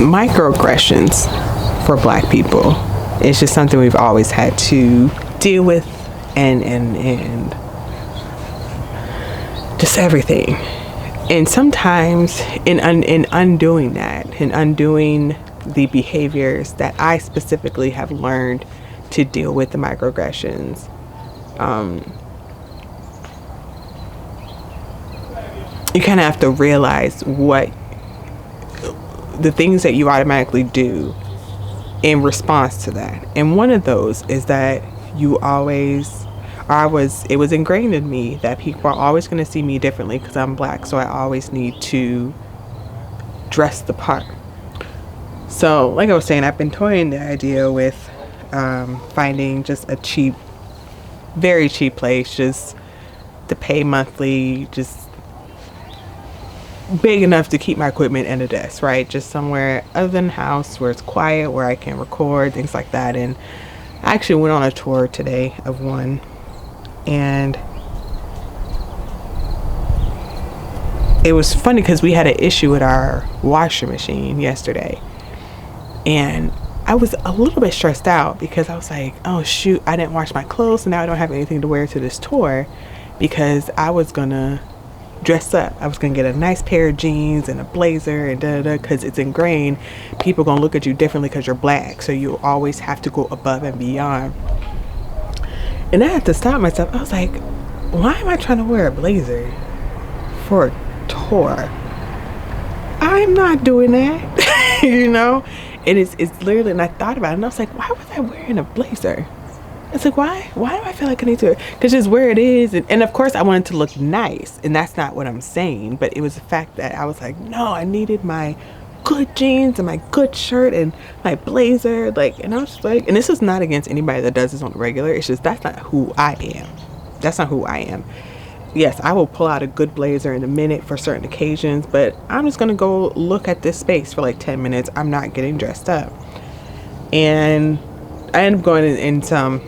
Microaggressions for Black people. It's just something we've always had to deal with, and just everything. And sometimes in undoing that, and undoing the behaviors that I specifically have learned to deal with the microaggressions, you kind of have to realize what the things that you automatically do in response to that. And one of those is that it was ingrained in me that people are always going to see me differently because I'm Black, so I always need to dress the part. So like I was saying, I've been toying the idea with finding just a cheap, very cheap place just to pay monthly, just big enough to keep my equipment and a desk, right? Just somewhere other than the house where it's quiet, where I can record, things like that. And I actually went on a tour today of one, and it was funny because we had an issue with our washer machine yesterday, and I was a little bit stressed out because I was like, oh shoot, I didn't wash my clothes, and now I don't have anything to wear to this tour, because I was gonna dress up. I was gonna get a nice pair of jeans and a blazer and because it's ingrained, people gonna look at you differently because you're Black, so you always have to go above and beyond. And I had to stop myself. I was like, why am I trying to wear a blazer for a tour? I'm not doing that. you know and it's literally, and I thought about it, and I was like, why was I wearing a blazer? It's like, why do I feel like I need to? Because just where it is. And of course I wanted to look nice, and that's not what I'm saying, but it was the fact that I was like, no, I needed my good jeans and my good shirt and my blazer, like. And I was just like, and this is not against anybody that does this on the regular, it's just that's not who I am. Yes, I will pull out a good blazer in a minute for certain occasions, but I'm just gonna go look at this space for like 10 minutes. I'm not getting dressed up. And I ended up going in some,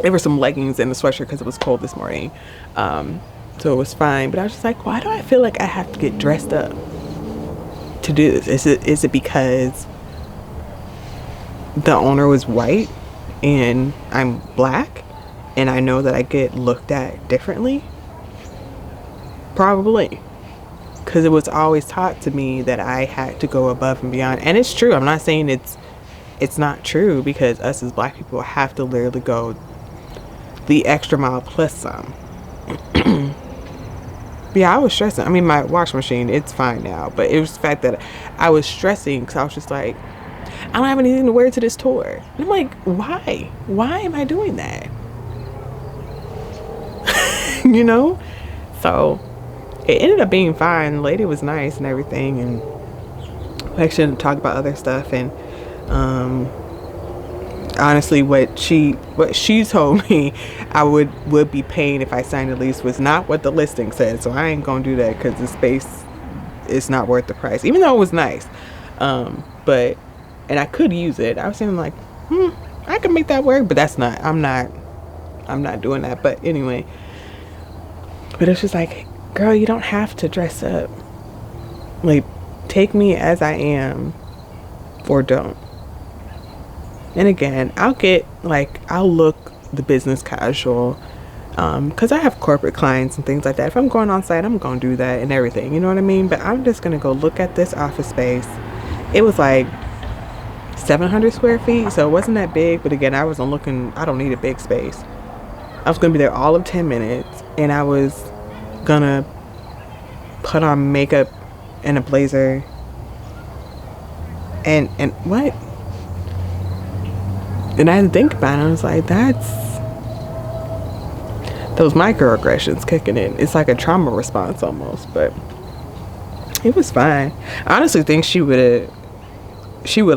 there were some leggings and a sweatshirt because it was cold this morning, so it was fine. But I was just like, why do I feel like I have to get dressed up to do this? Is it because the owner was white and I'm Black and I know that I get looked at differently? Probably, because it was always taught to me that I had to go above and beyond. And it's true. I'm not saying it's not true, because us as Black people have to literally go the extra mile plus some. Yeah, I was stressing. I mean, my washing machine, it's fine now, but it was the fact that I was stressing because I was just like, I don't have anything to wear to this tour. And I'm like, why am I doing that? So it ended up being fine. The lady was nice and everything, and we actually talked about other stuff. And honestly, what she told me I would be paying if I signed the lease was not what the listing said. So I ain't gonna do that because the space is not worth the price, even though it was nice. But I could use it. I was saying like, I can make that work, but that's not. I'm not doing that. But anyway, but it's just like, girl, you don't have to dress up. Like, take me as I am, or don't. And again, I'll look the business casual, because I have corporate clients and things like that. If I'm going on site, I'm going to do that and everything, you know what I mean? But I'm just going to go look at this office space. It was like 700 square feet, so it wasn't that big. But again, I don't need a big space. I was going to be there all of 10 minutes, and I was going to put on makeup and a blazer. And what? And I had to think about it. I was like, that's those microaggressions kicking in. It's like a trauma response almost, but it was fine. I honestly think she would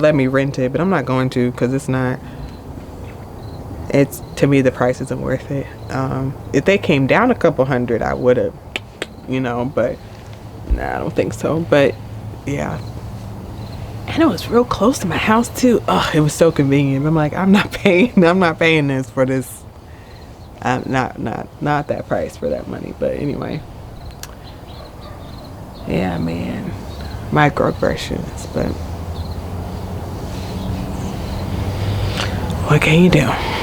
let me rent it, but I'm not going to, because to me, the price isn't worth it. If they came down a couple hundred, I would have, but nah, I don't think so. But yeah. And it was real close to my house too. Oh, it was so convenient. I'm like, I'm not paying this for this. Not that price for that money. But anyway, yeah, man, microaggressions. But What can you do?